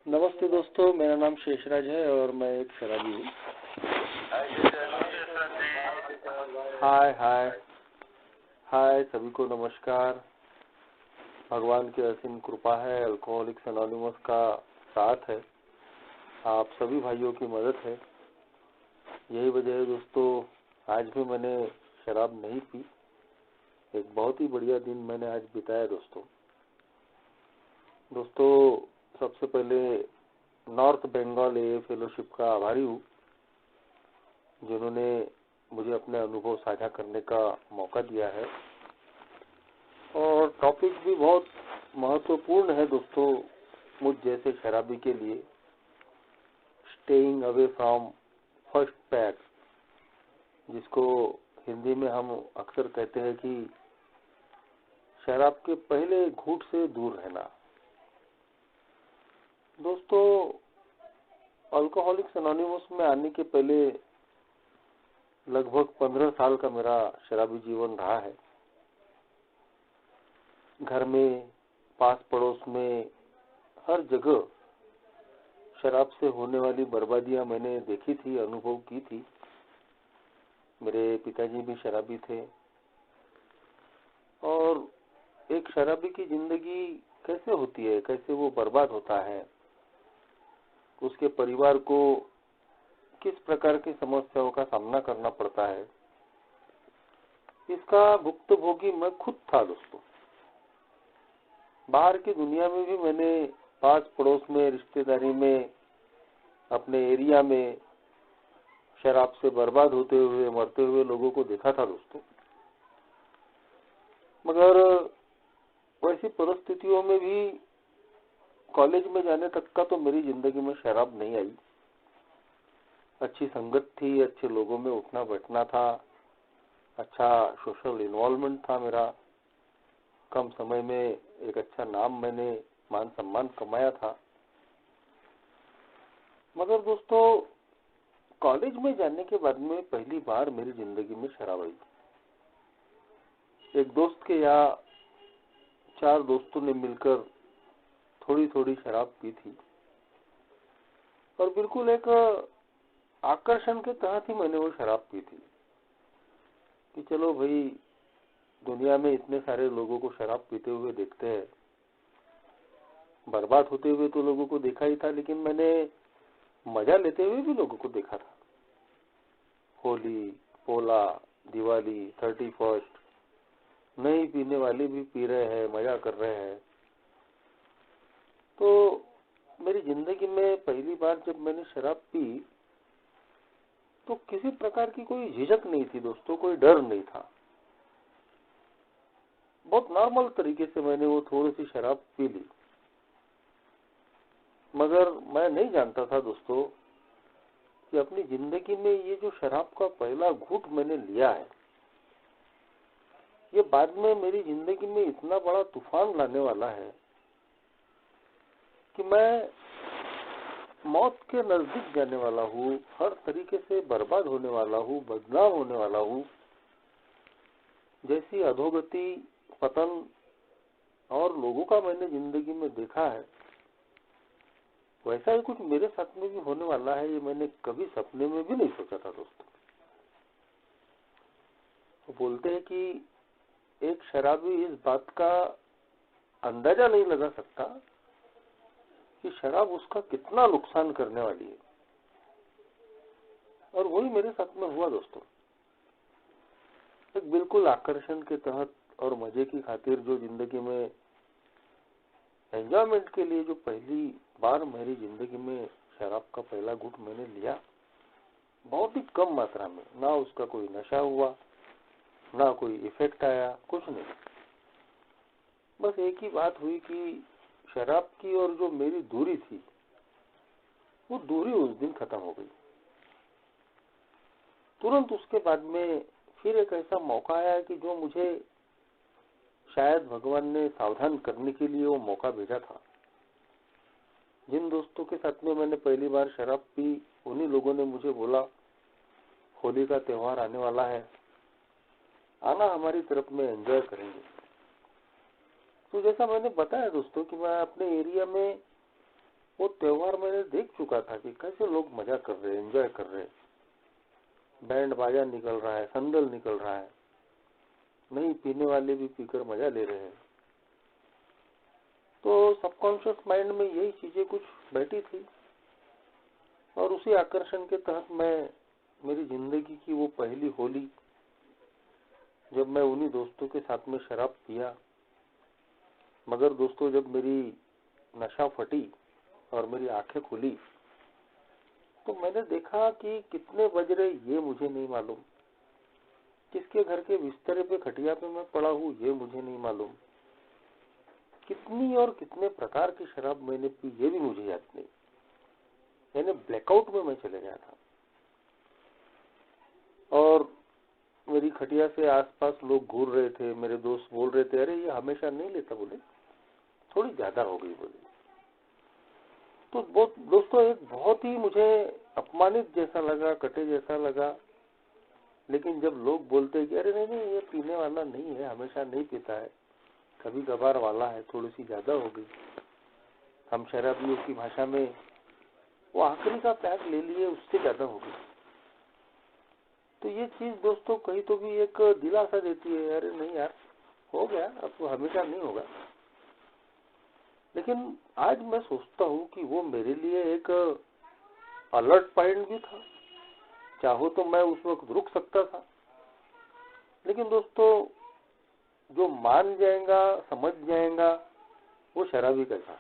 नमस्ते दोस्तों, मेरा नाम शेषराज है और मैं एक शराबी हूँ। हाय हाय हाय सभी को नमस्कार। भगवान की असीम कृपा है, अल्कोहलिक्स एनोनिमस का साथ है, आप सभी भाइयों की मदद है। यही वजह है दोस्तों, आज भी मैंने शराब नहीं पी। एक बहुत ही बढ़िया दिन मैंने आज बिताया दोस्तों। सबसे पहले नॉर्थ बंगाल ए फेलोशिप का आभारी हूँ, जिन्होंने मुझे अपने अनुभव साझा करने का मौका दिया है। और टॉपिक भी बहुत महत्वपूर्ण है दोस्तों मुझ जैसे शराबी के लिए। Staying away from first pack, जिसको हिंदी में हम अक्सर कहते हैं कि शराब के पहले घूंट से दूर रहना। दोस्तों, अल्कोहलिक्स एनोनिमस में आने के पहले लगभग 15 साल का मेरा शराबी जीवन रहा है। घर में, पास पड़ोस में, हर जगह शराब से होने वाली बर्बादियां मैंने देखी थी, अनुभव की थी। मेरे पिताजी भी शराबी थे और एक शराबी की जिंदगी कैसे होती है, कैसे वो बर्बाद होता है, उसके परिवार को किस प्रकार की समस्याओं का सामना करना पड़ता है, इसका भुक्तभोगी मैं खुद था दोस्तों। बाहर की दुनिया में भी मैंने पास पड़ोस में, रिश्तेदारी में, अपने एरिया में शराब से बर्बाद होते हुए, मरते हुए लोगों को देखा था दोस्तों। मगर वैसी परिस्थितियों में भी कॉलेज में जाने तक का तो मेरी जिंदगी में शराब नहीं आई। अच्छी संगत थी, अच्छे लोगों में उठना बैठना था, अच्छा सोशल इन्वॉल्वमेंट था मेरा। कम समय में एक अच्छा नाम, मैंने मान सम्मान कमाया था। मगर दोस्तों, कॉलेज में जाने के बाद में पहली बार मेरी जिंदगी में शराब आई। एक दोस्त के या 4 दोस्तों ने मिलकर थोड़ी थोड़ी शराब पी थी और बिल्कुल एक आकर्षण के तहत ही मैंने वो शराब पी थी कि चलो भाई, दुनिया में इतने सारे लोगों को शराब पीते हुए देखते हैं। बर्बाद होते हुए तो लोगों को देखा ही था, लेकिन मैंने मजा लेते हुए भी लोगों को देखा था। होली, पोला, दिवाली, 31st, नहीं पीने वाले भी पी रहे हैं, मजा कर रहे हैं। तो मेरी जिंदगी में पहली बार जब मैंने शराब पी तो किसी प्रकार की कोई झिझक नहीं थी दोस्तों, कोई डर नहीं था। बहुत नॉर्मल तरीके से मैंने वो थोड़ी सी शराब पी ली। मगर मैं नहीं जानता था दोस्तों कि अपनी जिंदगी में ये जो शराब का पहला घूंट मैंने लिया है, ये बाद में मेरी जिंदगी में इतना बड़ा तूफान लाने वाला है कि मैं मौत के नजदीक जाने वाला हूँ, हर तरीके से बर्बाद होने वाला हूँ, बदनाम होने वाला हूँ। जैसी अधोगति, पतन और लोगों का मैंने जिंदगी में देखा है, वैसा ही कुछ मेरे साथ में भी होने वाला है, ये मैंने कभी सपने में भी नहीं सोचा था दोस्तों। तो बोलते हैं कि एक शराबी इस बात का अंदाजा नहीं लगा सकता कि शराब उसका कितना नुकसान करने वाली है। और वही मेरे साथ में हुआ दोस्तों। एक बिल्कुल आकर्षण के तहत और मजे की खातिर जो जिंदगी में एंजॉयमेंट के लिए जो पहली बार मेरी जिंदगी में शराब का पहला घूंट मैंने लिया, बहुत ही कम मात्रा में, ना उसका कोई नशा हुआ, ना कोई इफेक्ट आया, कुछ नहीं। बस एक ही बात हुई कि शराब की और जो मेरी दूरी थी, वो दूरी उस दिन खत्म हो गई। तुरंत उसके बाद में फिर एक ऐसा मौका आया कि जो मुझे शायद भगवान ने सावधान करने के लिए वो मौका भेजा था। जिन दोस्तों के साथ में मैंने पहली बार शराब पी, उन्हीं लोगों ने मुझे बोला, होली का त्योहार आने वाला है, आना हमारी तरफ में, एंजॉय करेंगे। तो जैसा मैंने बताया दोस्तों कि मैं अपने एरिया में वो त्योहार मैंने देख चुका था कि कैसे लोग मजा कर रहे हैं, एंजॉय कर रहे हैं, बैंड बाजा निकल रहा है, संदल निकल रहा है, नहीं पीने वाले भी पीकर मजा ले रहे हैं। तो सबकॉन्शियस माइंड में यही चीजें कुछ बैठी थी और उसी आकर्षण के तहत मैं मेरी जिंदगी की वो पहली होली जब मैं उन्हीं दोस्तों के साथ में शराब पिया, मगर दोस्तों जब मेरी नशा फटी और मेरी आंखें खुली तो मैंने देखा कि कितने बज रहे ये मुझे नहीं मालूम, किसके घर के बिस्तरे पे खटिया पे मैं पड़ा हूँ ये मुझे नहीं मालूम, कितनी और कितने प्रकार की शराब मैंने पी ये भी मुझे याद नहीं। यानी ब्लैकआउट में मैं चले गया था और मेरी खटिया से आसपास लोग घूर रहे थे, मेरे दोस्त बोल रहे थे अरे ये हमेशा नहीं लेता, बोले थोड़ी ज्यादा हो गई बोले। तो दोस्तों एक बहुत ही मुझे अपमानित जैसा लगा, कटे जैसा लगा। लेकिन जब लोग बोलते कि अरे नहीं नहीं ये पीने वाला नहीं है, हमेशा नहीं पीता है, कभी कभार वाला है, थोड़ी सी ज्यादा हो गई, हम शराबियों की भाषा में वो आखिरी का पैक ले लिए उससे ज्यादा हो गई। तो ये चीज दोस्तों कहीं तो भी एक दिलासा देती है, अरे नहीं यार हो गया, अब तो हमेशा नहीं होगा। लेकिन आज मैं सोचता हूँ कि वो मेरे लिए एक अलर्ट पॉइंट भी था, चाहो तो मैं उस वक्त रुक सकता था। लेकिन दोस्तों जो मान जाएगा, समझ जाएगा, वो शराबी कैसा।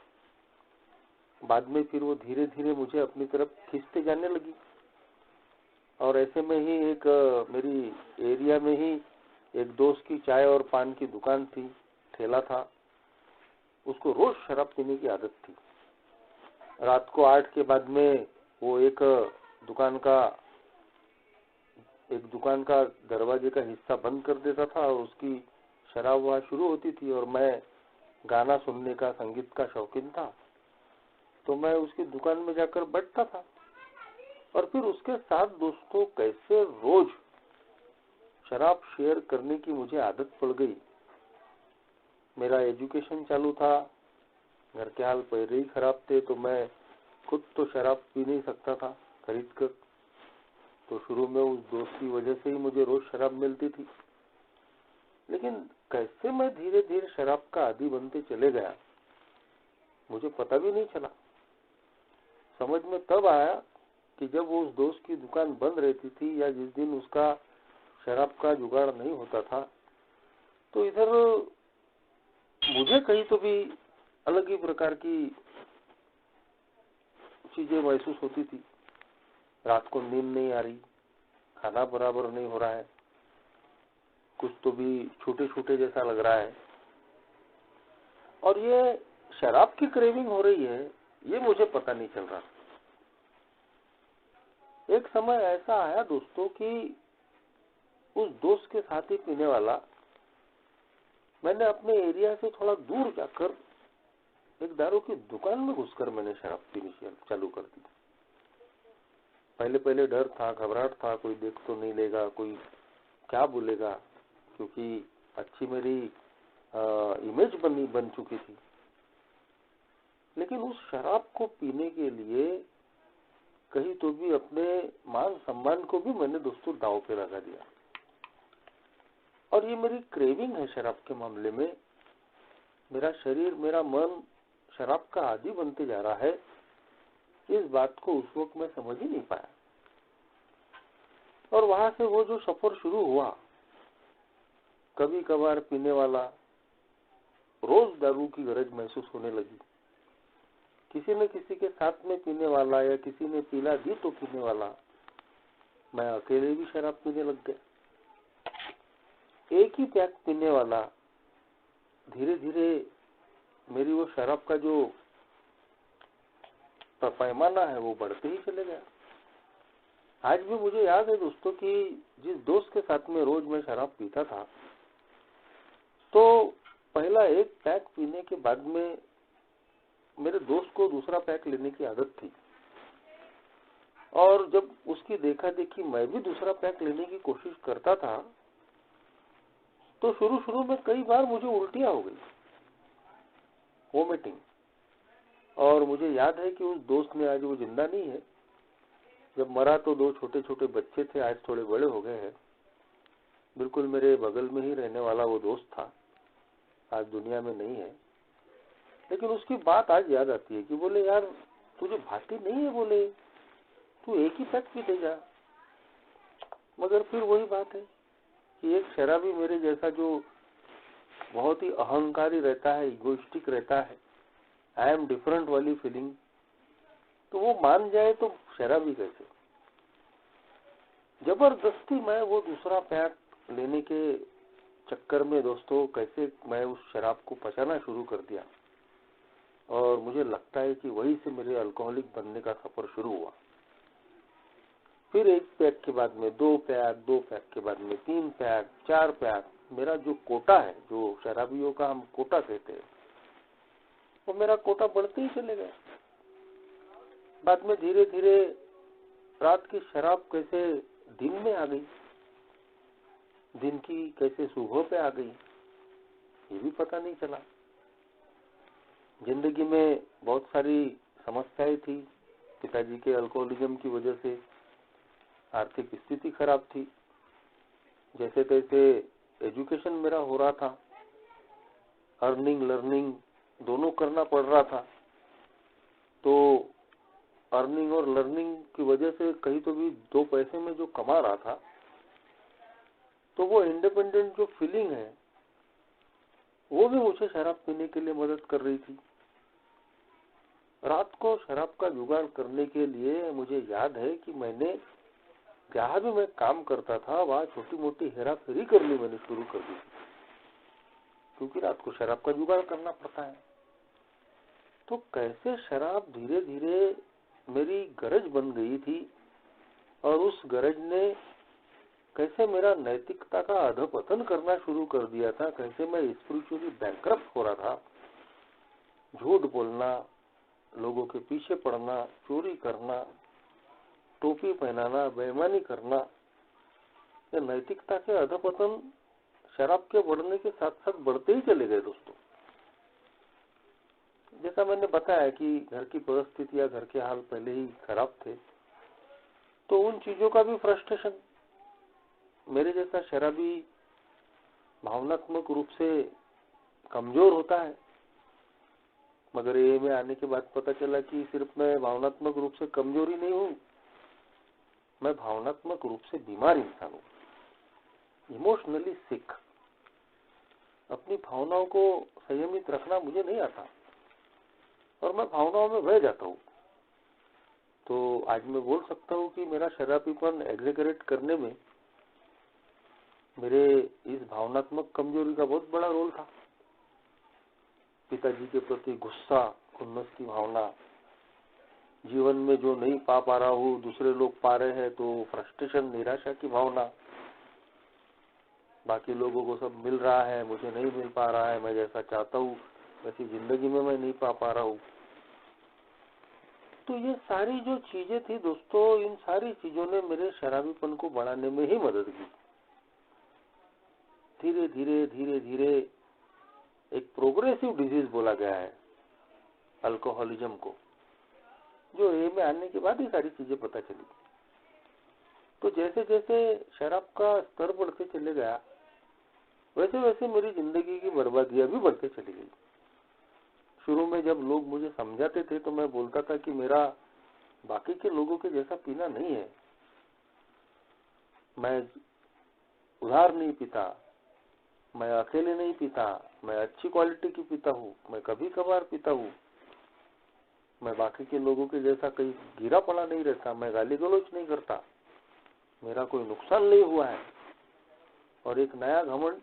बाद में फिर वो धीरे धीरे मुझे अपनी तरफ खींचते जाने लगी और ऐसे में ही एक मेरी एरिया में ही एक दोस्त की चाय और पान की दुकान थी, ठेला था, उसको रोज शराब पीने की आदत थी। रात को 8 के बाद में वो एक दुकान का दरवाजे का हिस्सा बंद कर देता था और उसकी शराब वहाँ शुरू होती थी और मैं गाना सुनने का, संगीत का शौकीन था, तो मैं उसकी दुकान में जाकर बैठता था और फिर उसके साथ दोस्तों कैसे रोज शराब शेयर करने की मुझे आदत पड़ गई। मेरा एजुकेशन चालू था, घर के हाल पहले ही खराब थे, तो मैं खुद तो शराब पी नहीं सकता था खरीद कर, तो शुरू में उस दोस्त की वजह से ही मुझे रोज शराब मिलती थी। लेकिन कैसे मैं धीरे धीरे शराब का आदी बनते चले गया मुझे पता भी नहीं चला। समझ में तब आया कि जब वो उस दोस्त की दुकान बंद रहती थी या जिस दिन उसका शराब का जुगाड़ नहीं होता था, तो इधर मुझे कहीं तो भी अलग ही प्रकार की चीजें महसूस होती थी। रात को नींद नहीं आ रही, खाना बराबर नहीं हो रहा है, कुछ तो भी छूटे छूटे जैसा लग रहा है और ये शराब की क्रेविंग हो रही है ये मुझे पता नहीं चल रहा। एक समय ऐसा आया दोस्तों कि उस दोस्त के साथ ही पीने वाला, मैंने अपने एरिया से थोड़ा दूर जाकर एक दारू की दुकान में घुसकर मैंने शराब पीनी चालू कर दी। पहले पहले डर था, घबराहट था, कोई देख तो नहीं लेगा, कोई क्या बोलेगा, क्योंकि अच्छी मेरी इमेज बन चुकी थी। लेकिन उस शराब को पीने के लिए कहीं तो भी अपने मान सम्मान को भी मैंने दोस्तों दांव पे लगा दिया। और ये मेरी क्रेविंग है शराब के मामले में, मेरा शरीर, मेरा मन शराब का आदी बनते जा रहा है, इस बात को उस वक्त मैं समझ ही नहीं पाया। और वहां से वो जो सफर शुरू हुआ, कभी कभार पीने वाला, रोज दारू की गरज महसूस होने लगी, किसी न किसी के साथ में पीने वाला या किसी ने पिला दी तो पीने वाला, मैं अकेले भी शराब पीने लग गया। एक ही पैक पीने वाला, धीरे धीरे मेरी वो शराब का जो पैमाना है वो बढ़ते ही चले गया। आज भी मुझे याद है दोस्तों कि जिस दोस्त के साथ में रोज मैं शराब पीता था, तो पहला एक पैक पीने के बाद में मेरे दोस्त को दूसरा पैक लेने की आदत थी और जब उसकी देखा देखी मैं भी दूसरा पैक लेने की कोशिश करता था, तो शुरू में कई बार मुझे उल्टियां हो गई, वोमिटिंग। और मुझे याद है कि उस दोस्त ने, आज वो जिंदा नहीं है, जब मरा तो 2 छोटे छोटे बच्चे थे, आज थोड़े बड़े हो गए हैं। बिल्कुल मेरे बगल में ही रहने वाला वो दोस्त था, आज दुनिया में नहीं है। लेकिन उसकी बात आज याद आती है कि बोले यार तुझे भाती नहीं है, बोले तू एक ही पैक पी ले जा। मगर फिर वही बात है कि एक शराबी मेरे जैसा जो बहुत ही अहंकारी रहता है, इगोइस्टिक रहता है, आई एम डिफरेंट वाली फीलिंग, तो वो मान जाए तो शराबी कैसे। जबरदस्ती मैं वो दूसरा पैक लेने के चक्कर में दोस्तों कैसे मैं उस शराब को पचाना शुरू कर दिया, और मुझे लगता है कि वहीं से मेरे अल्कोहलिक बनने का सफर शुरू हुआ। फिर 1 पैक के बाद में 2 पैक, 2 पैक के बाद में 3 पैक, 4 पैक, मेरा जो कोटा है, जो शराबियों का हम कोटा कहते हैं, वो मेरा कोटा बढ़ते ही चले गए। बाद में धीरे धीरे रात की शराब कैसे दिन में आ गई, दिन की कैसे सुबह पे आ गई, ये भी पता नहीं चला। जिंदगी में बहुत सारी समस्याएं थी, पिताजी के अल्कोहलिज्म की वजह से आर्थिक स्थिति खराब थी, जैसे तैसे एजुकेशन मेरा हो रहा था, अर्निंग लर्निंग दोनों करना पड़ रहा था, तो अर्निंग और लर्निंग की वजह से कहीं तो भी 2 पैसे में जो कमा रहा था, तो वो इंडिपेंडेंट जो फीलिंग है वो भी मुझे शराब पीने के लिए मदद कर रही थी। रात को शराब का जुगाड़ करने के लिए मुझे याद है कि मैंने जहाँ भी मैं काम करता था वहाँ छोटी मोटी हेरा फेरी करनी मैंने शुरू कर दी, क्योंकि रात को शराब का जुगाड़ करना पड़ता है। तो कैसे शराब धीरे धीरे मेरी गरज बन गई थी, और उस गरज ने कैसे मेरा नैतिकता का अधपतन करना शुरू कर दिया था, कैसे मैं स्पिरिचुअली बैंकरप्ट हो रहा था। झूठ बोलना, लोगों के पीछे पड़ना, चोरी करना, टोपी पहनाना, बेईमानी करना, ये नैतिकता के अधपतन शराब के बढ़ने के साथ साथ बढ़ते ही चले गए दोस्तों। जैसा मैंने बताया कि घर की परिस्थितियां, घर के हाल पहले ही खराब थे, तो उन चीजों का भी फ्रस्ट्रेशन, मेरे जैसा शराबी भावनात्मक रूप से कमजोर होता है, मगर ये में आने के बाद पता चला कि सिर्फ मैं भावनात्मक रूप से कमजोर ही नहीं हूँ, मैं भावनात्मक रूप से बीमार इंसान हूँ, इमोशनली सिक। अपनी भावनाओं को संयमित रखना मुझे नहीं आता और मैं भावनाओं में बह जाता हूँ। तो आज मैं बोल सकता हूँ कि मेरा शराबीपन एग्जेगरेट करने में मेरे इस भावनात्मक कमजोरी का बहुत बड़ा रोल था। पिताजी के प्रति गुस्सा, खुन्नस की भावना, जीवन में जो नहीं पा रहा हूँ दूसरे लोग पा रहे हैं तो फ्रस्ट्रेशन, निराशा की भावना, बाकी लोगों को सब मिल रहा है, मुझे नहीं मिल पा रहा है, मैं जैसा चाहता हूँ वैसी जिंदगी में मैं नहीं पा रहा हूँ। तो ये सारी जो चीजें थी दोस्तों, इन सारी चीजों ने मेरे शराबीपन को बढ़ाने में ही मदद की। धीरे धीरे धीरे धीरे एक प्रोग्रेसिव डिजीज बोला गया है अल्कोहलिज्म को, जो ए में आने के बाद ही सारी चीजें पता चली। तो जैसे जैसे शराब का स्तर बढ़ते चले गया, वैसे वैसे मेरी जिंदगी की बर्बादियां भी बढ़ते चली गई। शुरू में जब लोग मुझे समझाते थे तो मैं बोलता था कि मेरा बाकी के लोगों के जैसा पीना नहीं है, मैं उधार नहीं पीता, मैं अकेले नहीं पीता, मैं अच्छी क्वालिटी की पीता हूँ, मैं कभी कभार पीता हूँ, मैं बाकी के लोगों के जैसा कहीं गिरा पड़ा नहीं रहता, मैं गाली गलौज नहीं करता, मेरा कोई नुकसान नहीं हुआ है। और एक नया घमंड,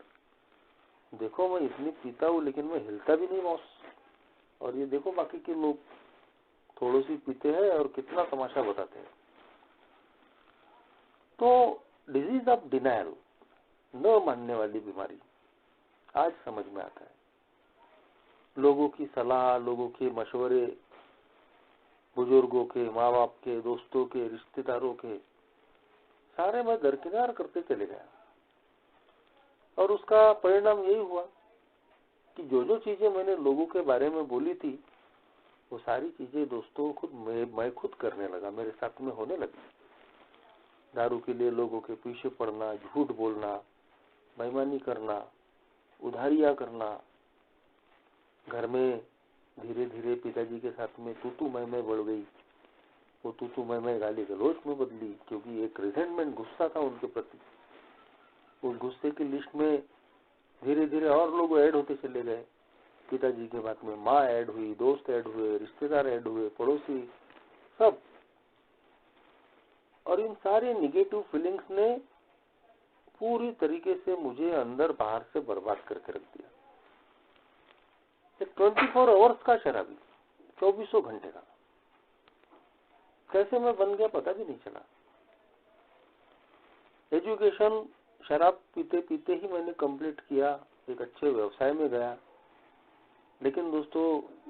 देखो मैं इतनी पीता हूँ लेकिन मैं हिलता भी नहीं बॉस, और ये देखो बाकी के लोग थोड़ी सी पीते हैं और कितना तमाशा बताते हैं। तो डिजीज ऑफ डिनायल, न मानने वाली बीमारी, आज समझ में आता है। लोगों की सलाह, लोगों के मशवरे, बुजुर्गों के, माँ बाप के, दोस्तों के, रिश्तेदारों के, सारे मैं दरकिनार करते चले गया। और उसका परिणाम यही हुआ कि जो जो चीजें मैंने लोगों के बारे में बोली थी वो सारी चीजें दोस्तों खुद मैं खुद करने लगा, मेरे साथ में होने लगी। दारू के लिए लोगों के पीछे पड़ना, झूठ बोलना, बेईमानी करना, उधारियां करना, घर में धीरे धीरे पिताजी के साथ में तू मैं बढ़ गई। वो तू मैं गाली गलौज में बदली, क्योंकि एक रिजेंटमेंट, गुस्सा था उनके प्रति। उस गुस्से की लिस्ट में धीरे धीरे और लोग ऐड होते चले गए। पिताजी के बाद में माँ ऐड हुई, दोस्त ऐड हुए, रिश्तेदार ऐड हुए, पड़ोसी, सब। और इन सारे निगेटिव फीलिंग्स ने पूरी तरीके से मुझे अंदर बाहर से बर्बाद करके रख दिया। एक 24 आवर्स का शराबी, 24 घंटे का, कैसे मैं बन गया पता भी नहीं चला। एजुकेशन शराब पीते पीते ही मैंने कंप्लीट किया, एक अच्छे व्यवसाय में गया। लेकिन दोस्तों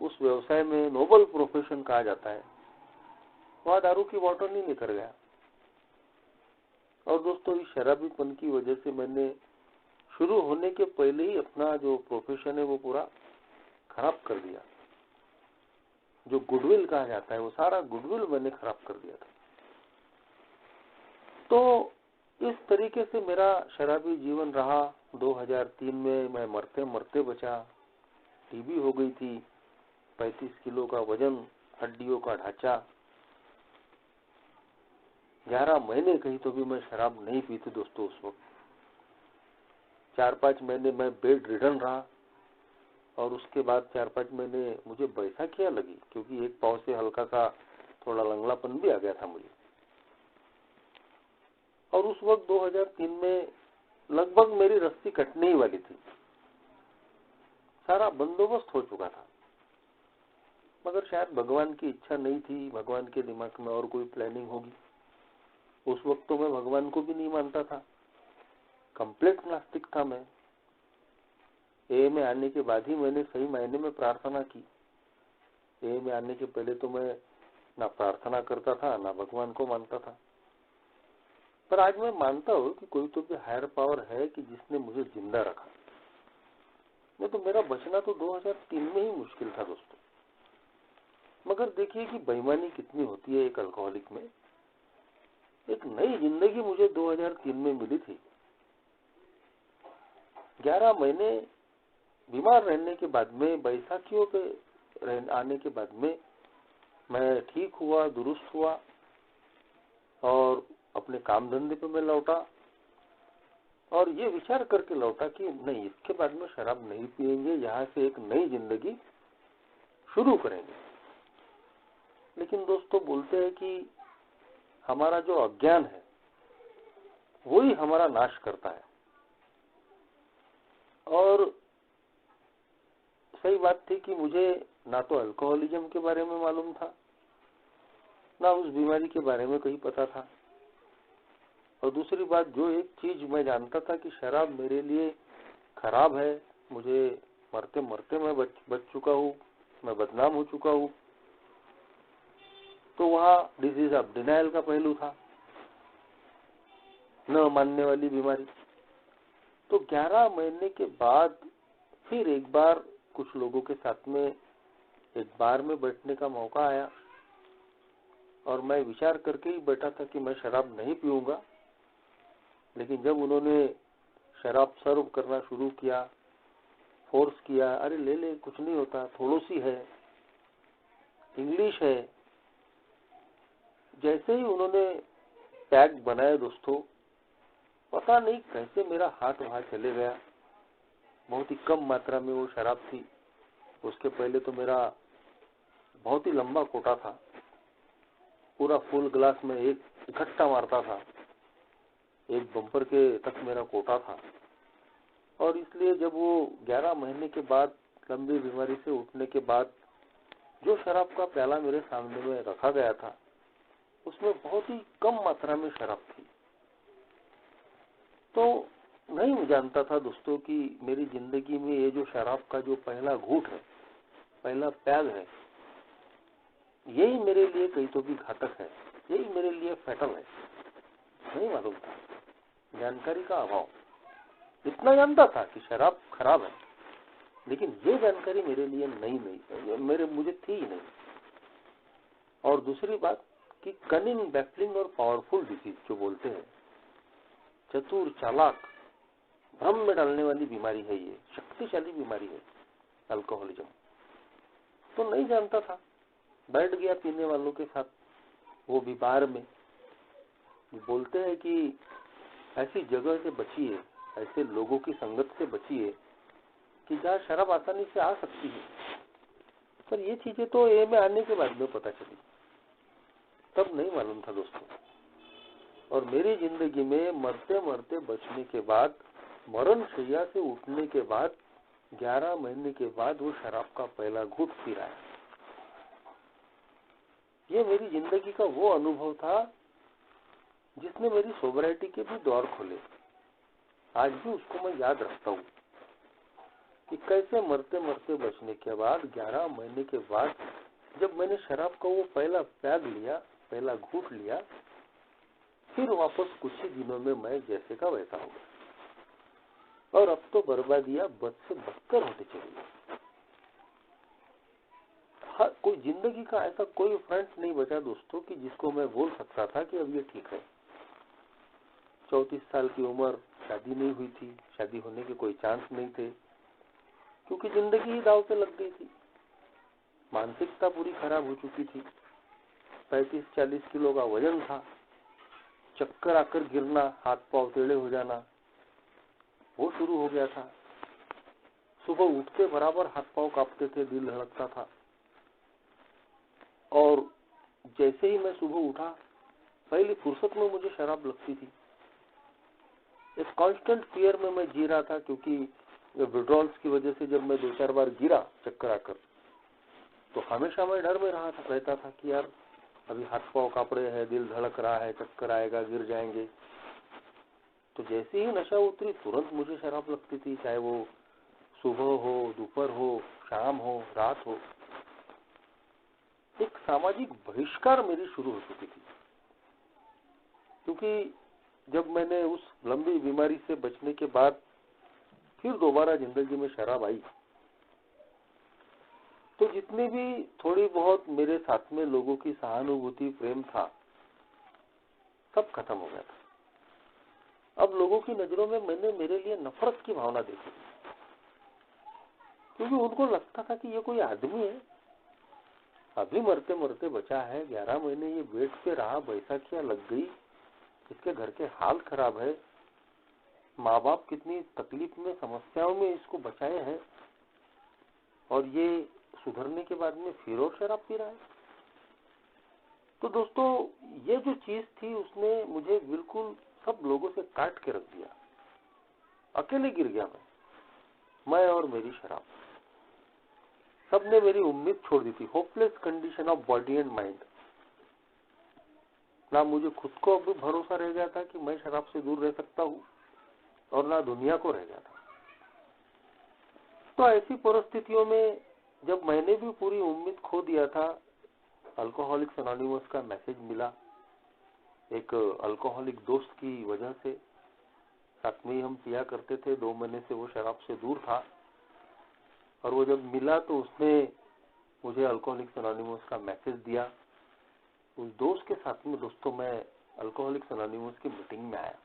उस व्यवसाय में नोबल प्रोफेशन कहा जाता है, वहां दारू की बॉटल नहीं निकल गया। और दोस्तों इस शराबीपन की वजह से मैंने शुरू होने के पहले ही अपना जो प्रोफेशन है वो पूरा खराब कर दिया। जो गुडविल कहा जाता है वो सारा गुडविल मैंने खराब कर दिया था। तो इस तरीके से मेरा शराबी जीवन रहा। 2003 में मैं मरते मरते बचा। टीबी हो गई थी, 35 किलो का वजन, हड्डियों का ढांचा। 11 महीने कहीं तो भी मैं शराब नहीं पी थी दोस्तों। उस वक्त 4-5 महीने मैं बेड रिडन रहा। और उसके बाद 4-5 महीने मुझे बैसाखियां लगी, क्योंकि एक पांव से हल्का सा थोड़ा लंगड़ापन भी आ गया था मुझे। और उस वक्त 2003 में लगभग मेरी रस्सी कटने ही वाली थी। सारा बंदोबस्त हो चुका था, मगर शायद भगवान की इच्छा नहीं थी, भगवान के दिमाग में और कोई प्लानिंग होगी। उस वक्त तो मैं भगवान को भी नहीं मानता था, कंप्लीट नास्तिक था मैं। ए में आने के बाद ही मैंने सही मायने में प्रार्थना की। ए में आने के पहले तो मैं ना प्रार्थना करता था, ना भगवान को मानता था। पर आज मैं मानता हूँ कि कोई तो भी हायर पावर है कि जिसने मुझे जिंदा रखा। नहीं तो मेरा बचना तो 2003 में ही मुश्किल था दोस्तों। मगर देखिए कि बेईमानी कितनी होती है एक अल्कोहलिक में। एक नई जिंदगी मुझे 2003 में मिली थी। 11 महीने बीमार रहने के बाद में, बैसाखियों पे आने के बाद में मैं ठीक हुआ, दुरुस्त हुआ और अपने काम धंधे पे मैं लौटा। और ये विचार करके लौटा कि नहीं, इसके बाद में शराब नहीं पिएंगे, यहाँ से एक नई जिंदगी शुरू करेंगे। लेकिन दोस्तों बोलते हैं कि हमारा जो अज्ञान है वही हमारा नाश करता है। और सही बात थी कि मुझे ना तो अल्कोहलिज्म के बारे में मालूम था, ना उस बीमारी के बारे में कहीं पता था। और दूसरी बात, जो एक चीज मैं जानता था कि शराब मेरे लिए खराब है, मुझे मरते मरते मैं बच चुका हूँ, मैं बदनाम हो चुका हूँ। तो वहाँ डिजीज ऑफ डिनायल का पहलू था, न मानने वाली बीमारी। तो 11 महीने के बाद फिर एक बार कुछ लोगों के साथ में एक बार में बैठने का मौका आया। और मैं विचार करके ही बैठा था कि मैं शराब नहीं पीऊंगा। लेकिन जब उन्होंने शराब सर्व करना शुरू किया, फोर्स किया, अरे ले ले, कुछ नहीं होता, थोड़ी सी है, इंग्लिश है। जैसे ही उन्होंने पैक बनाया दोस्तों, पता नहीं कैसे मेरा हाथ वहां चले गया। बहुत ही कम मात्रा में वो शराब थी। उसके पहले तो मेरा बहुत ही लंबा कोटा था, पूरा फुल ग्लास में एक इकट्ठा मारता था, एक बम्पर के तक मेरा कोटा था। और इसलिए जब वो 11 महीने के बाद लंबी बीमारी से उठने के बाद जो शराब का प्याला मेरे सामने में रखा गया था, उसमें बहुत ही कम मात्रा में शराब थी। तो नहीं जानता था दोस्तों कि मेरी जिंदगी में ये जो शराब का जो पहला घूंट है, पहला प्याग है, यही मेरे लिए कहीं तो भी घातक है, यही मेरे लिए फैटल है। नहीं मालूम था, जानकारी का अभाव। इतना जानता था कि शराब खराब है, लेकिन ये जानकारी मेरे लिए नहीं मुझे थी ही नहीं। और दूसरी बात कि कनिंग, बैफलिंग और पावरफुल डिजीज जो बोलते हैं, चतुर, चालाक, भ्रम में डालने वाली बीमारी है, ये शक्तिशाली बीमारी है अल्कोहलिज्म। तो नहीं जानता था, बैठ गया पीने वालों के साथ, वो भी बार में। बोलते हैं कि ऐसी जगह से बचिए, ऐसे लोगों की संगत से बचिए कि जहाँ शराब आसानी से आ सकती है। पर ये चीजें तो ए में आने के बाद में पता चली, तब नहीं मालूम था दोस्तों। और मेरी जिंदगी में मरते मरते बचने के बाद, मरण शैया से उठने के बाद 11 महीने के बाद वो शराब का पहला घूंट पी रहा है। ये मेरी जिंदगी का वो अनुभव था जिसने मेरी सोबराइटी के भी द्वार खोले। आज भी उसको मैं याद रखता हूँ कि कैसे मरते मरते बचने के बाद 11 महीने के बाद जब मैंने शराब का वो पहला पैग लिया, पहला घूंट लिया, फिर वापस कुछ ही दिनों में मैं जैसे का वैसा हो गया। और अब तो बर्बादियां बद से बदतर होती चली गई। हर कोई जिंदगी का ऐसा कोई फ्रंट नहीं बचा दोस्तों कि जिसको मैं बोल सकता था कि अब ये ठीक है। 34 साल की उम्र, शादी नहीं हुई थी, शादी होने के कोई चांस नहीं थे, क्योंकि जिंदगी ही दांव पे लग गई थी। मानसिकता पूरी खराब हो चुकी थी। 35-40 किलो का वजन था। चक्कर आकर गिरना, हाथ पांव टेढ़े हो जाना, वो शुरू हो गया था। सुबह उठते बराबर हाथ पांव कांपते थे, दिल धड़कता था। और जैसे ही मैं सुबह उठा, पहली फुर्सत में मुझे शराब लगती थी। एक कांस्टेंट फियर में मैं जी रहा था, क्योंकि विड्रॉल्स की वजह से जब मैं 2-4 बार गिरा चक्कर आकर, तो हमेशा मैं डर में रहता था कि यार अभी हाथ पांव कांप रहे हैं, दिल धड़क रहा है, चक्कर आएगा, गिर जाएंगे। तो जैसे ही नशा उतरी तुरंत मुझे शराब लगती थी, चाहे वो सुबह हो, दोपहर हो, शाम हो, रात हो। एक सामाजिक बहिष्कार मेरी शुरू हो चुकी थी, क्योंकि जब मैंने उस लंबी बीमारी से बचने के बाद फिर दोबारा जिंदगी में शराब आई, तो जितनी भी थोड़ी बहुत मेरे साथ में लोगों की सहानुभूति, प्रेम था, सब खत्म हो गया था। अब लोगों की नजरों में मैंने मेरे लिए नफरत की भावना देखी, क्योंकि उनको लगता था कि ये कोई आदमी है, अभी मरते मरते बचा है, 11 महीने ये बेड पे रहा, बैसाखियां लग गई, इसके घर के हाल खराब है, माँ बाप कितनी तकलीफ में, समस्याओं में इसको बचाए हैं, और ये सुधरने के बाद में फिर और शराब पी रहा है। तो दोस्तों, ये जो चीज थी उसने मुझे बिल्कुल सब लोगों से काट के रख दिया। अकेले गिर गया मैं और मेरी शराब। सबने मेरी उम्मीद छोड़ दी थी। Hopeless condition of body and mind. ना मुझे खुद को अब भी भरोसा रह गया था कि मैं शराब से दूर रह सकता हूँ, और ना दुनिया को रह गया था। तो ऐसी परिस्थितियों में जब मैंने भी पूरी उम्मीद खो दिया था, अल्कोहलिक्स एनोनिमस का मैसेज मिला एक अल्कोहलिक दोस्त की वजह से। साथ में ही हम पिया करते थे, 2 महीने से वो शराब से दूर था, और वो जब मिला तो उसने मुझे अल्कोहलिक्स एनोनिमस का मैसेज दिया। उस दोस्त के साथ में दोस्तों मैं अल्कोहलिक्स एनोनिमस की मीटिंग में आया,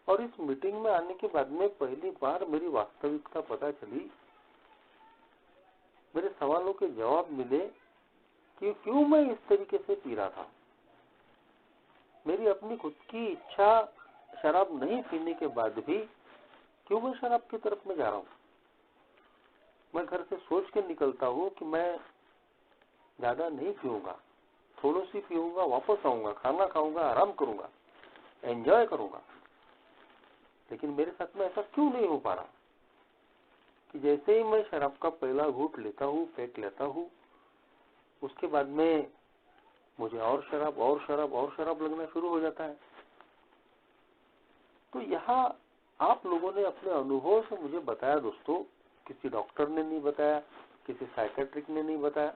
और इस मीटिंग में आने के बाद में पहली बार मेरी वास्तविकता पता चली। मेरे सवालों के जवाब मिले कि क्यों मैं इस तरीके से पी रहा था। मेरी अपनी खुद की इच्छा शराब नहीं पीने के बाद भी क्यों मैं शराब की तरफ में जा रहा हूँ। मैं घर से सोच के निकलता हूँ कि मैं ज्यादा नहीं पीऊंगा, थोड़ी सी पीऊंगा, वापस आऊंगा, खाना खाऊंगा, आराम करूंगा, एंजॉय करूंगा। लेकिन मेरे साथ में ऐसा क्यों नहीं हो पा रहा कि जैसे ही मैं शराब का पहला घूंट लेता हूँ, फेंक लेता हूँ, उसके बाद में मुझे और शराब और शराब और शराब लगना शुरू हो जाता है। तो यहाँ आप लोगों ने अपने अनुभव से मुझे बताया दोस्तों, किसी डॉक्टर ने नहीं बताया, किसी साइकेट्रिक ने नहीं बताया।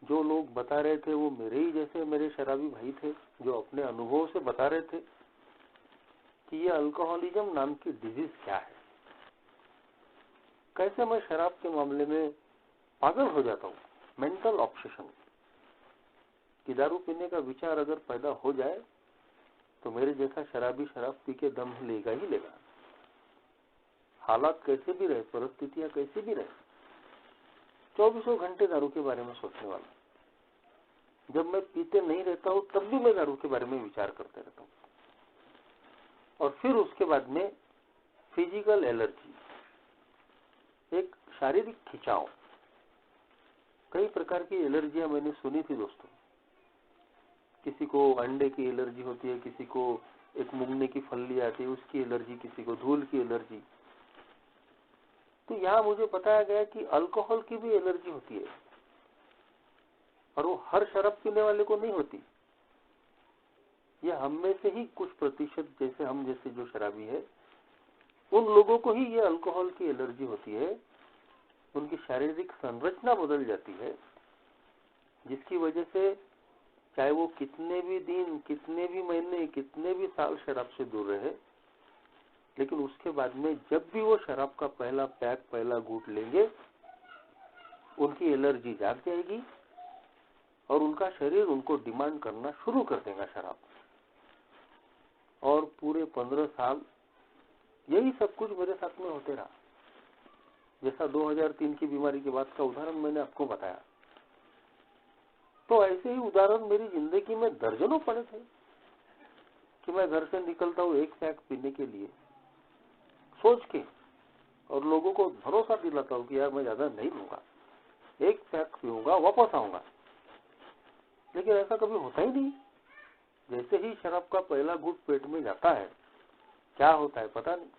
जो लोग बता रहे थे वो मेरे ही जैसे मेरे शराबी भाई थे, जो अपने अनुभव से बता रहे थे कि ये अल्कोहलिज्म नाम की डिजीज क्या है, कैसे मैं शराब के मामले में पागल हो जाता हूँ। मेंटल ऑब्सेशन कि दारू पीने का विचार अगर पैदा हो जाए तो मेरे जैसा शराबी शराब पी के दम लेगा ही लेगा। हालात कैसे भी रहे, परिस्थितियां कैसी भी रहे, 24 घंटे दारू के बारे में सोचने वाला। जब मैं पीते नहीं रहता हूं तब भी मैं दारू के बारे में विचार करते रहता हूं। और फिर उसके बाद में फिजिकल एलर्जी, एक शारीरिक खिंचाव। कई प्रकार की एलर्जियां मैंने सुनी थी दोस्तों। किसी को अंडे की एलर्जी होती है, किसी को एक मूंगने की फल्ली आती है उसकी एलर्जी, किसी को धूल की एलर्जी। तो यहाँ मुझे बताया गया कि अल्कोहल की भी एलर्जी होती है और वो हर शराब पीने वाले को नहीं होती। ये हम में से ही कुछ प्रतिशत, जैसे हम जैसे जो शराबी है, उन लोगों को ही ये अल्कोहल की एलर्जी होती है। उनकी शारीरिक संरचना बदल जाती है जिसकी वजह से चाहे वो कितने भी दिन, कितने भी महीने, कितने भी साल शराब से दूर रहे, लेकिन उसके बाद में जब भी वो शराब का पहला पैक, पहला घूंट लेंगे, उनकी एलर्जी जाग जाएगी और उनका शरीर उनको डिमांड करना शुरू कर देगा शराब। और पूरे 15 साल यही सब कुछ मेरे साथ में होते रहा। जैसा 2003 की बीमारी की बात का उदाहरण मैंने आपको बताया, तो ऐसे ही उदाहरण मेरी जिंदगी में दर्जनों पड़े थे कि मैं घर से निकलता हूँ एक पैक पीने के लिए सोच के, और लोगों को भरोसा दिलाता हूँ कि यार मैं ज्यादा नहीं लूंगा, एक पैक पीऊंगा, वापस आऊंगा। लेकिन ऐसा कभी होता ही नहीं। जैसे ही शराब का पहला घूंट पेट में जाता है, क्या होता है पता नहीं।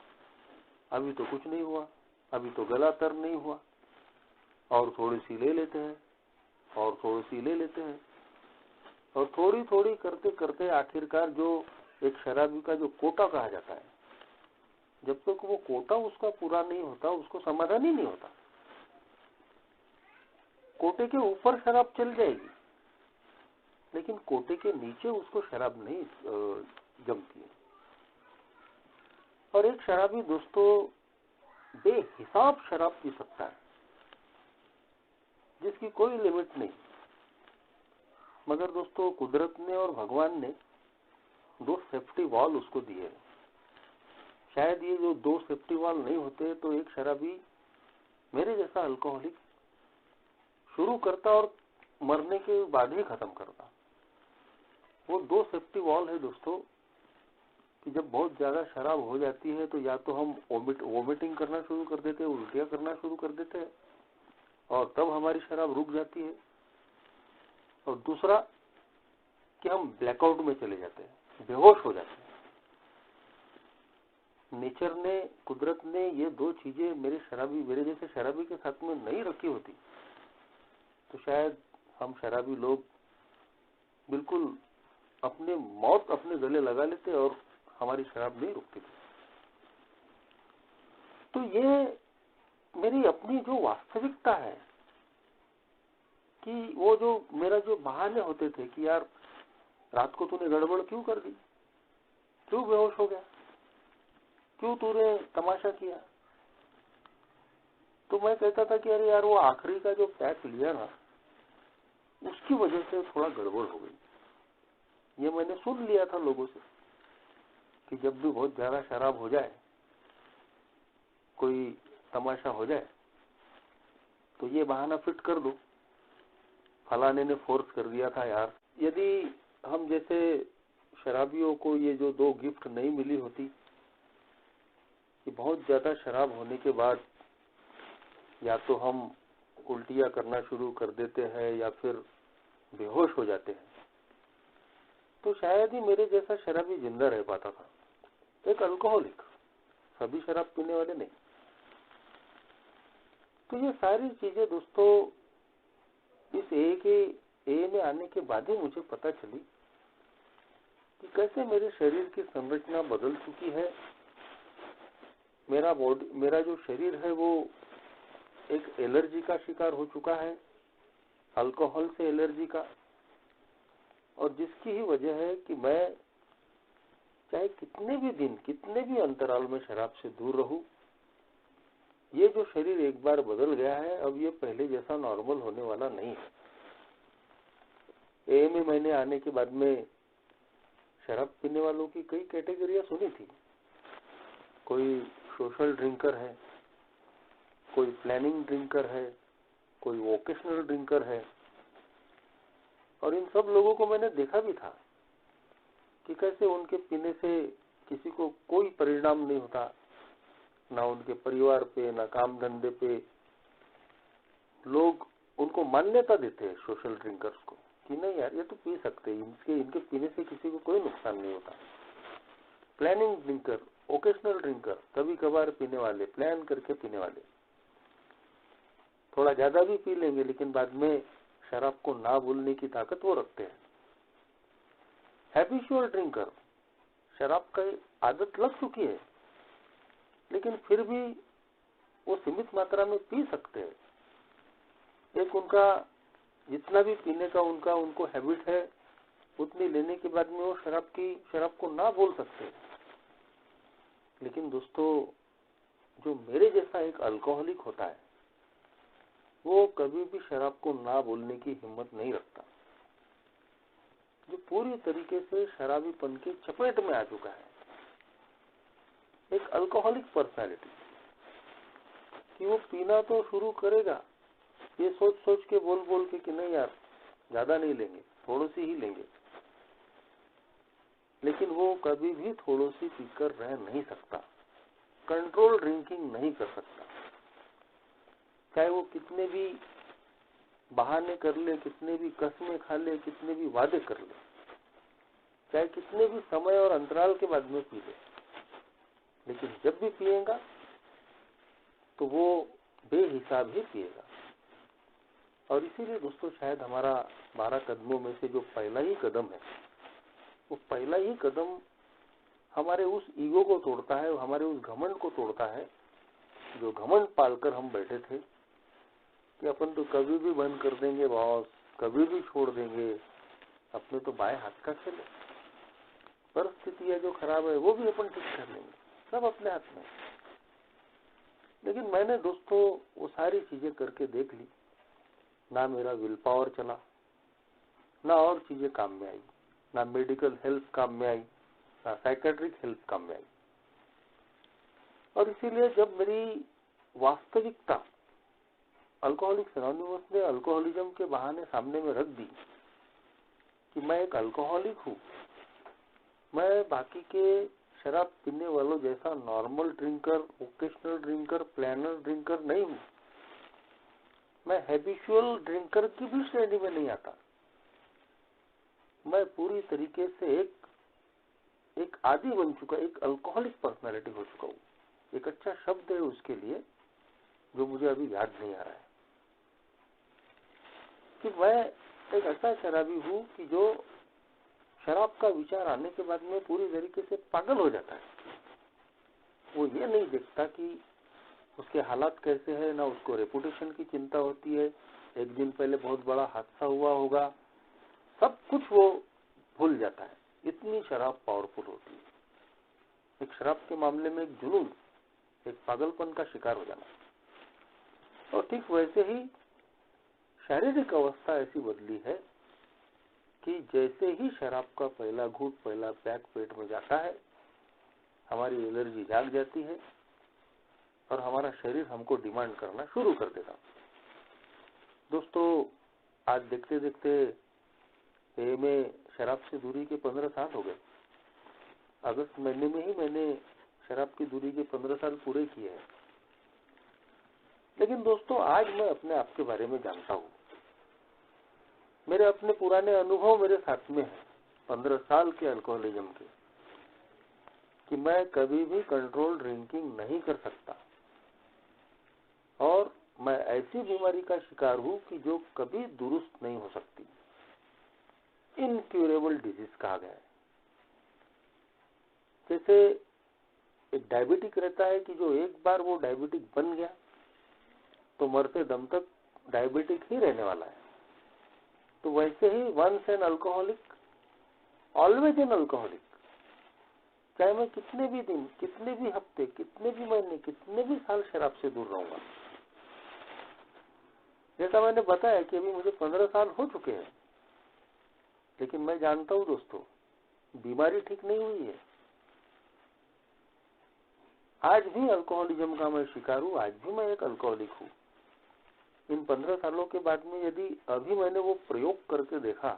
अभी तो कुछ नहीं हुआ, अभी तो गला तर नहीं हुआ, और थोड़ी सी ले लेते हैं, और थोड़ी सी ले लेते हैं, और थोड़ी थोड़ी करते करते आखिरकार जो एक शराबी का जो कोटा कहा जाता है, जब तक वो कोटा उसका पूरा नहीं होता उसको समाधान ही नहीं होता। कोटे के ऊपर शराब चल जाएगी लेकिन कोटे के नीचे उसको शराब नहीं जमती है। और एक शराबी दोस्तों बेहिसाब शराब पी सकता है जिसकी कोई लिमिट नहीं। मगर दोस्तों कुदरत ने और भगवान ने 2 सेफ्टी वॉल उसको दिए। शायद ये जो 2 सेफ्टी वॉल नहीं होते तो एक शराबी मेरे जैसा अल्कोहलिक शुरू करता और मरने के बाद ही खत्म करता। वो 2 सेफ्टी वॉल है दोस्तों कि जब बहुत ज्यादा शराब हो जाती है तो या तो हम वोमिटिंग करना शुरू कर देते हैं, उल्टियां करना शुरू कर देते हैं, और तब हमारी शराब रुक जाती है। और दूसरा कि हम ब्लैकआउट में चले जाते हैं, बेहोश हो जाते हैं। नेचर ने, कुदरत ने ये 2 चीजें मेरे जैसे शराबी के साथ में नहीं रखी होती तो शायद हम शराबी लोग बिल्कुल अपने मौत अपने गले लगा लेते और हमारी शराब नहीं रुकती थी। तो ये मेरी अपनी जो वास्तविकता है कि वो जो मेरा जो बहाने होते थे कि यार रात को तूने गड़बड़ क्यों कर दी, क्यों बेहोश हो गया, क्यों तूने तमाशा किया, तो मैं कहता था कि अरे यार वो आखिरी का जो पैक लिया ना उसकी वजह से थोड़ा गड़बड़ हो गई। ये मैंने सुन लिया था लोगों से कि जब भी बहुत ज्यादा शराब हो जाए, कोई तमाशा हो जाए, तो ये बहाना फिट कर दो, फलाने ने फोर्स कर दिया था यार। यदि हम जैसे शराबियों को ये जो 2 गिफ्ट नहीं मिली होती कि बहुत ज्यादा शराब होने के बाद या तो हम उल्टियां करना शुरू कर देते हैं या फिर बेहोश हो जाते हैं, तो शायद ही मेरे जैसा शराबी जिंदा रह पाता था। एक अल्कोहलिक, सभी शराब पीने वाले नहीं। तो ये सारी चीजें दोस्तों इस ए में आने के बाद ही मुझे पता चली कि कैसे मेरे शरीर की संरचना बदल चुकी है। मेरा जो शरीर है वो एक एलर्जी का शिकार हो चुका है, अल्कोहल से एलर्जी का, और जिसकी ही वजह है कि मैं चाहे कितने भी दिन, कितने भी अंतराल में शराब से दूर रहूं, ये जो शरीर एक बार बदल गया है, अब ये पहले जैसा नॉर्मल होने वाला नहीं है। एएमए मैंने आने के बाद में शराब पीने वालों की कई कैटेगरियां सुनी थी। कोई सोशल ड्रिंकर है, कोई प्लानिंग ड्रिंकर है, कोई वोकेशनल ड्रिंकर है, और इन सब लोगों को मैंने देखा भी था कि कैसे उनके पीने से किसी को कोई परिणाम नहीं होता, ना उनके परिवार पे, ना काम धंधे पे। लोग उनको मान्यता देते हैं सोशल ड्रिंकर्स को कि नहीं यार, ये तो पी सकते हैं, इनके पीने से किसी को कोई नुकसान नहीं होता। प्लानिंग ड्रिंकर, ओकेशनल ड्रिंकर, कभी कभार पीने वाले, प्लान करके पीने वाले, थोड़ा ज्यादा भी पी लेंगे लेकिन बाद में शराब को ना भूलने की ताकत वो रखते हैं। हैबिचुअल ड्रिंकर, शराब का आदत लग चुकी है लेकिन फिर भी वो सीमित मात्रा में पी सकते हैं। एक उनका जितना भी पीने का उनको हैबिट है, उतनी लेने के बाद में वो शराब को ना बोल सकते। लेकिन दोस्तों, जो मेरे जैसा एक अल्कोहलिक होता है, वो कभी भी शराब को ना बोलने की हिम्मत नहीं रखता। जो पूरी तरीके से शराबीपन के चपेट में आ चुका है, एक अल्कोहलिक पर्सनालिटी, कि वो पीना तो शुरू करेगा ये सोच सोच के, बोल बोल के कि नहीं यार ज्यादा नहीं लेंगे, थोड़ी सी ही लेंगे, लेकिन वो कभी भी थोड़ी सी पीकर रह नहीं सकता। कंट्रोल ड्रिंकिंग नहीं कर सकता। चाहे वो कितने भी बहाने कर ले, कितने भी कसमें खा ले, कितने भी वादे कर ले, चाहे कितने भी समय और अंतराल के बाद में पी ले, लेकिन जब भी पिएगा तो वो बेहिसाब ही पिएगा। और इसीलिए दोस्तों, शायद हमारा 12 कदमों में से जो पहला ही कदम है, वो पहला ही कदम हमारे उस ईगो को तोड़ता है, हमारे उस घमंड को तोड़ता है, जो घमंड पालकर हम बैठे थे कि अपन तो कभी भी बंद कर देंगे बॉस, कभी भी छोड़ देंगे, अपने तो बाएं हाथ का खेल है, परिस्थितियां जो खराब है वो भी अपन ठीक कर लेंगे, सब अपने हाथ में। लेकिन मैंने दोस्तों वो सारी चीजें करके देख ली, ना मेरा विल पावर चला, ना और चीजें काम में आई, ना मेडिकल हेल्प काम में आई, ना साइकेट्रिक हेल्प काम में आई। और इसीलिए जब मेरी वास्तविकता अल्कोहलिक्स एनोनिमस ने अल्कोहलिज्म के बहाने सामने में रख दी कि मैं एक अल्कोहलिक हूँ, मैं बाकी के शराब पीने वालों जैसा normal drinker, occasional drinker, planner drinker नहीं हूँ, मैं हैबिचुअल ड्रिंकर की भी श्रेणी में नहीं आता। मैं पूरी तरीके से एक आदी बन चुका, एक अल्कोहलिक पर्सनालिटी हो चुका हूँ। एक अच्छा शब्द है उसके लिए जो मुझे अभी याद नहीं आ रहा है, कि मैं एक ऐसा शराबी हूँ कि जो शराब का विचार आने के बाद में पूरी तरीके से पागल हो जाता है। वो ये नहीं देखता कि उसके हालात कैसे है, ना उसको रेपुटेशन की चिंता होती है, एक दिन पहले बहुत बड़ा हादसा हुआ होगा, सब कुछ वो भूल जाता है। इतनी शराब पावरफुल होती है। एक शराब के मामले में एक जुनून, एक पागलपन का शिकार हो जाना। और ठीक वैसे ही शारीरिक अवस्था ऐसी बदली है कि जैसे ही शराब का पहला घूंट, पहला पैक पेट में जाता है, हमारी एलर्जी जाग जाती है और हमारा शरीर हमको डिमांड करना शुरू कर देता। दोस्तों, आज देखते देखते में शराब से दूरी के 15 साल हो गए। अगस्त महीने में ही मैंने शराब की दूरी के 15 साल पूरे किए हैं। लेकिन दोस्तों, आज मैं अपने आप के बारे में जानता हूँ। मेरे अपने पुराने अनुभव मेरे साथ में है, 15 साल के अल्कोहलिज्म के, कि मैं कभी भी कंट्रोल ड्रिंकिंग नहीं कर सकता। और मैं ऐसी बीमारी का शिकार हूँ कि जो कभी दुरुस्त नहीं हो सकती, इनक्यूरेबल डिजीज कहा गया है। जैसे एक डायबिटिक रहता है कि जो एक बार वो डायबिटिक बन गया तो मरते दम तक डायबिटिक ही रहने वाला है, तो वैसे ही once an alcoholic always an alcoholic. चाहे मैं कितने भी दिन, कितने भी हफ्ते, कितने भी महीने, कितने भी साल शराब से दूर रहूंगा। जैसा मैंने बताया कि अभी मुझे 15 साल हो चुके हैं, लेकिन मैं जानता हूं दोस्तों, बीमारी ठीक नहीं हुई है। आज भी अल्कोहलिज्म का मैं शिकार हूं, आज भी मैं एक अल्कोहलिक हूं। इन 15 सालों के बाद में यदि अभी मैंने वो प्रयोग करके देखा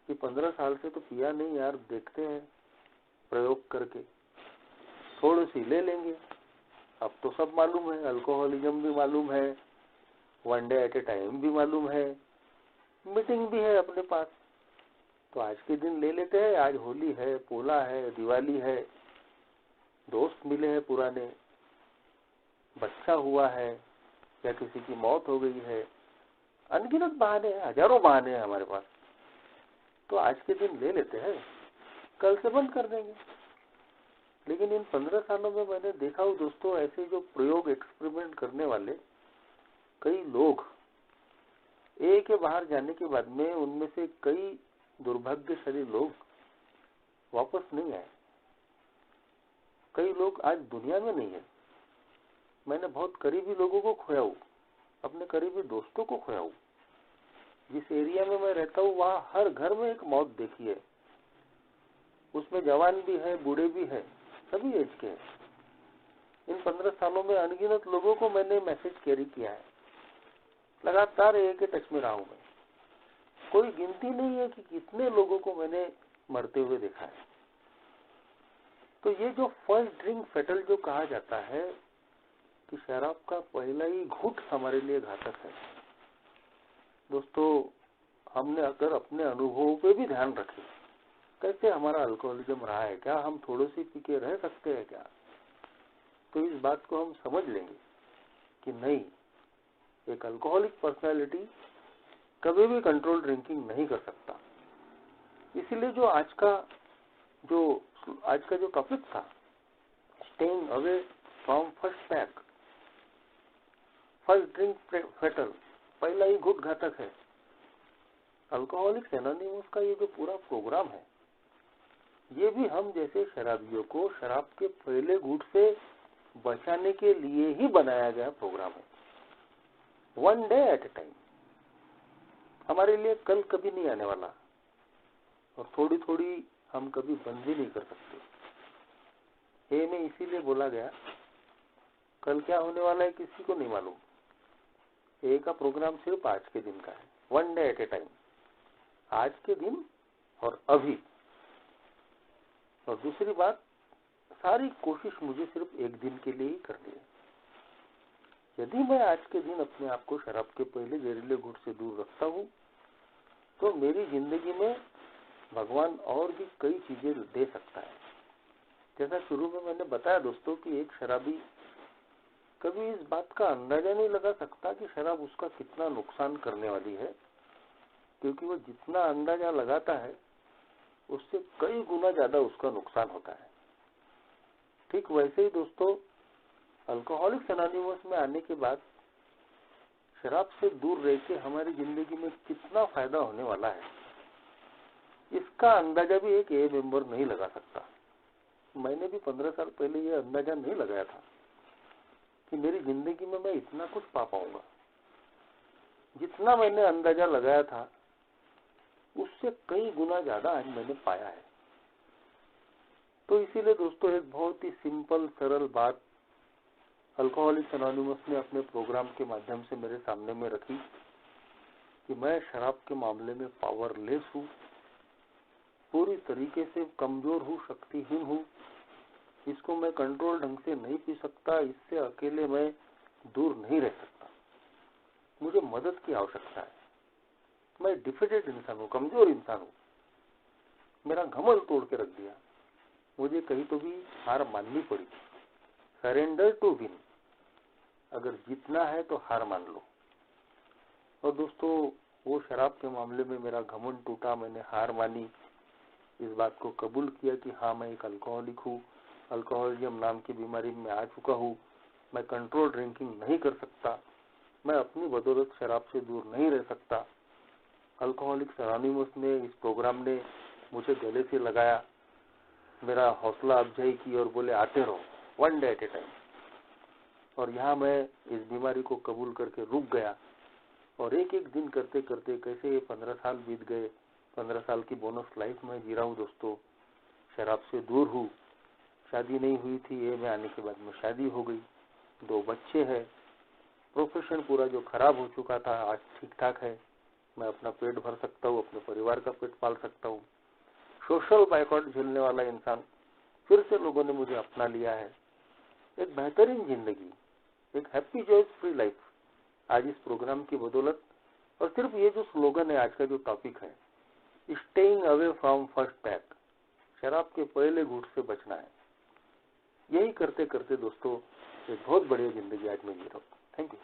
कि 15 साल से तो पिया नहीं यार, देखते हैं प्रयोग करके, थोड़ी सी ले लेंगे। अब तो सब मालूम है, अल्कोहलिज्म भी मालूम है, one day at A time भी मालूम है, मीटिंग भी है अपने पास, तो आज के दिन ले लेते हैं। आज होली है, पोला है, दिवाली है, दोस्त मिले हैं पुराने, बच्चा हुआ है या किसी की मौत हो गई है, अनगिनत बहाने हैं, हजारों बहाने हैं हमारे पास। तो आज के दिन ले लेते हैं, कल से बंद कर देंगे। लेकिन इन 15 सालों में मैंने देखा हूं दोस्तों, ऐसे जो प्रयोग एक्सपेरिमेंट करने वाले कई लोग, ए के बाहर जाने के बाद में उनमें से कई दुर्भाग्यशाली लोग वापस नहीं आए। कई लोग आज दुनिया में नहीं है। मैंने बहुत करीबी लोगों को खोया हूं, अपने करीबी दोस्तों को खोया हूं। जिस एरिया में मैं रहता हूं वहां हर घर में एक मौत देखी है। उसमें जवान भी है, बूढ़े भी है, सभी एज के हैं। इन 15 सालों में अनगिनत लोगों को मैंने मैसेज कैरी किया है, लगातार एक के टच में रहा हूं मैं। कोई गिनती नहीं है कि कितने लोगों को मैंने मरते हुए देखा है। तो ये जो फर्स्ट ड्रिंक फेटल जो कहा जाता है कि शराब का पहला ही घूंट हमारे लिए घातक है। दोस्तों, हमने अगर अपने अनुभवों पे भी ध्यान रखे, कैसे हमारा अल्कोहलिज्म रहा है, क्या हम थोड़े से पी के रह सकते हैं क्या, तो इस बात को हम समझ लेंगे कि नहीं, एक अल्कोहलिक पर्सनालिटी कभी भी कंट्रोल ड्रिंकिंग नहीं कर सकता। इसीलिए जो आज का जो टॉपिक था, staying away from first pack, first drink fatal, पहला ही घूंट घातक है। अल्कोहलिक्स एनोनिमस का ये जो पूरा प्रोग्राम है, ये भी हम जैसे शराबियों को शराब के पहले घूंट से बचाने के लिए ही बनाया गया प्रोग्राम है। One day at A time, हमारे लिए कल कभी नहीं आने वाला, और थोड़ी थोड़ी हम कभी बंद भी नहीं कर सकते। ए में इसीलिए बोला गया, कल क्या होने वाला है किसी को नहीं मालूम। ए का प्रोग्राम सिर्फ आज के दिन का है, one day at A time, आज के दिन और अभी। और दूसरी बात, सारी कोशिश मुझे सिर्फ एक दिन के लिए ही करनी है। यदि मैं आज के दिन अपने आप को शराब के पहले जहरीले घूंट से दूर रखता हूँ, तो मेरी जिंदगी में भगवान और भी कई चीजें दे सकता है। जैसा शुरू में मैंने बताया दोस्तों कि एक शराबी कभी इस बात का अंदाजा नहीं लगा सकता कि शराब उसका कितना नुकसान करने वाली है, क्योंकि वो जितना अंदाजा लगाता है उससे कई गुना ज्यादा उसका नुकसान होता है। ठीक वैसे ही दोस्तों, अल्कोहलिक्स एनोनिमस में आने के बाद शराब से दूर रह के हमारी जिंदगी में कितना फायदा होने वाला है, इसका अंदाजा भी एक ए मेंबर नहीं लगा सकता। मैंने भी 15 साल पहले ये अंदाजा नहीं लगाया था कि मेरी जिंदगी में मैं इतना कुछ पा पाऊंगा। जितना मैंने अंदाजा लगाया था उससे कई गुना ज्यादा आज मैंने पाया है। तो इसीलिए दोस्तों, एक बहुत ही सिंपल सरल बात अल्कोहलिक्स एनोनिमस ने अपने प्रोग्राम के माध्यम से मेरे सामने में रखी कि मैं शराब के मामले में पावरलेस हूँ, पूरी तरीके से कमजोर हूँ, शक्तिहीन हूँ। इसको मैं कंट्रोल ढंग से नहीं पी सकता, इससे अकेले मैं दूर नहीं रह सकता, मुझे मदद की आवश्यकता है। मैं डिफीटेड इंसान हूँ, कमजोर इंसान हूँ, मेरा घमंड तोड़ के रख दिया, मुझे कहीं तो भी हार माननी पड़ी। सरेंडर टू विन, अगर जीतना है तो हार मान लो। और दोस्तों, वो शराब के मामले में मेरा घमंड टूटा, मैंने हार मानी, इस बात को कबूल किया कि हाँ, मैं एक अल्कोहलिक हूँ, अल्कोहलिज्म नाम की बीमारी में आ चुका हूँ, मैं कंट्रोल ड्रिंकिंग नहीं कर सकता, मैं अपनी बदौलत शराब से दूर नहीं रह सकता। अल्कोहलिक्स एनोनिमस ने, इस प्रोग्राम ने मुझे गले से लगाया, मेरा हौसला अफजाई की और बोले आते रहो, one day at A time. और यहाँ मैं इस बीमारी को कबूल करके रुक गया और एक एक दिन करते करते कैसे 15 साल बीत गए। 15 साल की बोनस लाइफ में जी रहा हूँ दोस्तों। शराब से दूर हूँ, शादी नहीं हुई थी, ये मैं आने के बाद में शादी हो गई, 2 बच्चे हैं, प्रोफेशन पूरा जो खराब हो चुका था आज ठीक ठाक है। मैं अपना पेट भर सकता हूँ, अपने परिवार का पेट पाल सकता हूँ। सोशल बायकॉट झेलने वाला इंसान, फिर से लोगों ने मुझे अपना लिया है। एक बेहतरीन जिंदगी, एक हैप्पी जॉय फ्री लाइफ आज इस प्रोग्राम की बदौलत। और सिर्फ ये जो स्लोगन है, आज का जो टॉपिक है, staying away from first pack, शराब के पहले घूंट से बचना है। यही करते करते दोस्तों एक बहुत बढ़िया जिंदगी आज मैं जी रहा हूँ। Thank you.